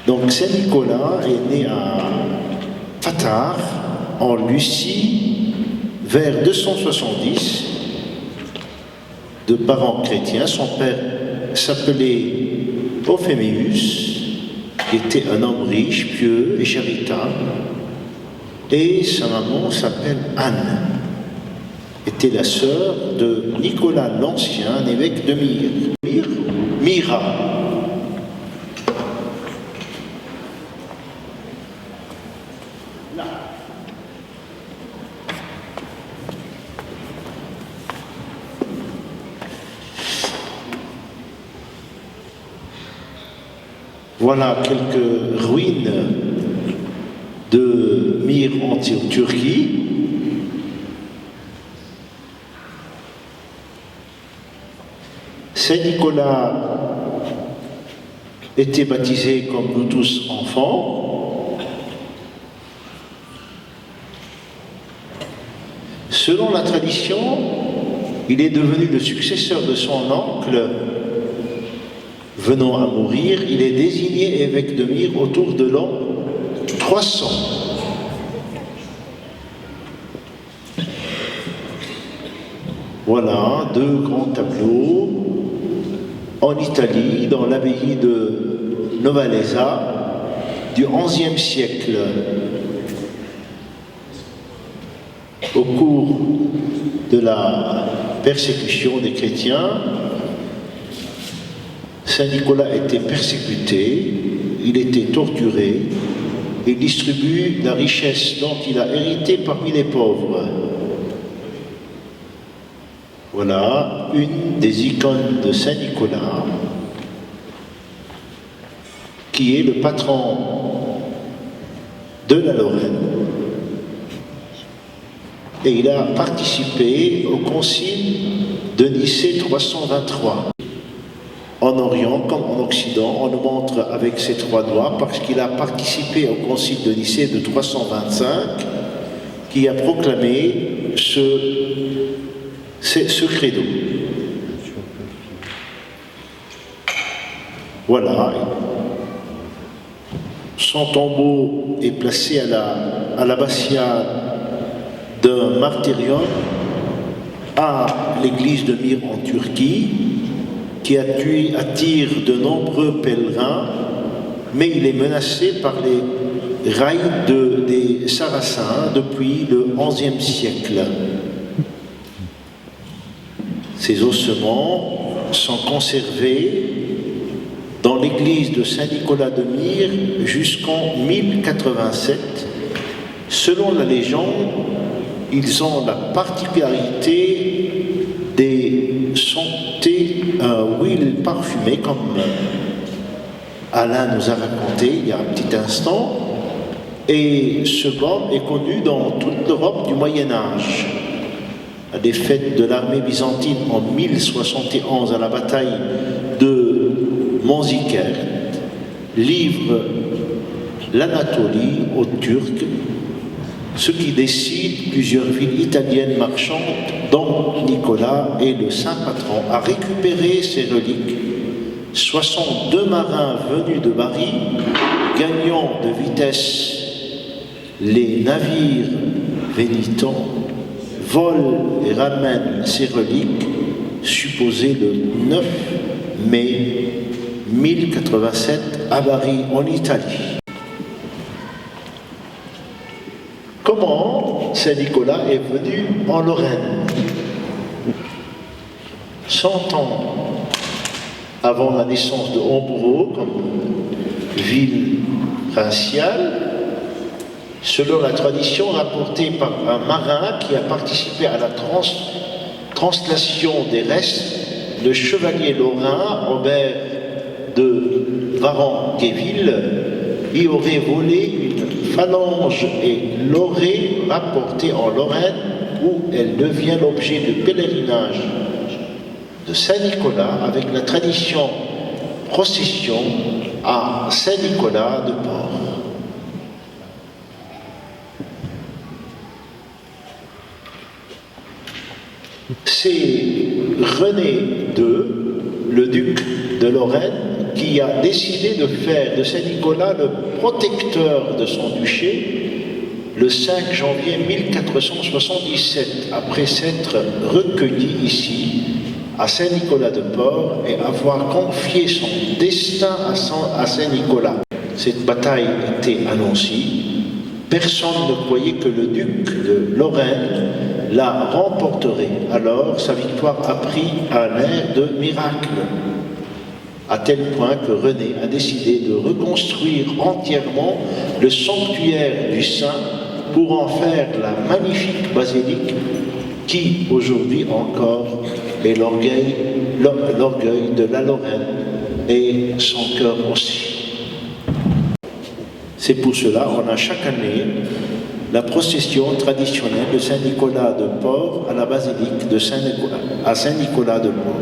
Donc Saint-Nicolas est né à Fatard, en Lucie, vers 270, de parents chrétiens. Son père s'appelait Euphémius, qui était un homme riche, pieux et charitable, et sa maman s'appelle Anne, était la sœur de Nicolas l'Ancien, évêque de Myra. Voilà quelques ruines de Myre en Turquie. Saint-Nicolas était baptisé comme nous tous enfants. Selon la tradition, il est devenu le successeur de son oncle. Venant à mourir, il est désigné évêque de Myre autour de l'an 300. Voilà deux grands tableaux en Italie, dans l'abbaye de Novalesa du XIe siècle. Au cours de la persécution des chrétiens, Saint-Nicolas était persécuté, il était torturé, il distribue la richesse dont il a hérité parmi les pauvres. Voilà une des icônes de Saint-Nicolas, qui est le patron de la Lorraine. Et il a participé au concile de Nicée 323. En Orient comme en Occident, on le montre avec ses trois doigts parce qu'il a participé au concile de Nicée de 325 qui a proclamé ce credo. Voilà. Son tombeau est placé à l'abbatiale d'un martyrium à l'église de Myre en Turquie, qui attire de nombreux pèlerins, mais il est menacé par les rails des Sarrasins depuis le XIe siècle. Ces ossements sont conservés dans l'église de Saint-Nicolas de Myre jusqu'en 1087. Selon la légende, ils ont la particularité des senter huile parfumée, comme Alain nous a raconté il y a un petit instant. Et ce banc est connu dans toute l'Europe du Moyen-Âge. À des fêtes de l'armée byzantine en 1071 à la bataille de Manzikert, livre l'Anatolie aux Turcs, ce qui décide plusieurs villes italiennes marchandes, dont Nicolas est le saint patron, à récupérer ces reliques. 62 marins venus de Bari, gagnant de vitesse les navires vénitants, volent et ramènent ces reliques, supposées le 9 mai 1087 à Bari, en Italie. Comment Saint-Nicolas est venu en Lorraine? 100 ans avant la naissance de Hombreau comme ville principale, selon la tradition rapportée par un marin qui a participé à la translation des restes, le chevalier lorrain Robert de Varan-Guéville y aurait volé une phalange et l'aurait rapportée en Lorraine, où elle devient l'objet de pèlerinage de Saint-Nicolas avec la tradition procession à Saint-Nicolas de Port. C'est René II, le duc de Lorraine, qui a décidé de faire de Saint-Nicolas le protecteur de son duché le 5 janvier 1477, après s'être recueilli ici à Saint-Nicolas-de-Port et avoir confié son destin à Saint-Nicolas. Cette bataille était annoncée. Personne ne croyait que le duc de Lorraine la remporterait. Alors, sa victoire a pris un air de miracle, à tel point que René a décidé de reconstruire entièrement le sanctuaire du Saint pour en faire la magnifique basilique qui, aujourd'hui encore, est l'orgueil de la Lorraine et son cœur aussi. C'est pour cela qu'on a chaque année la procession traditionnelle de Saint-Nicolas de Port à la basilique de Saint-Nicolas de Port.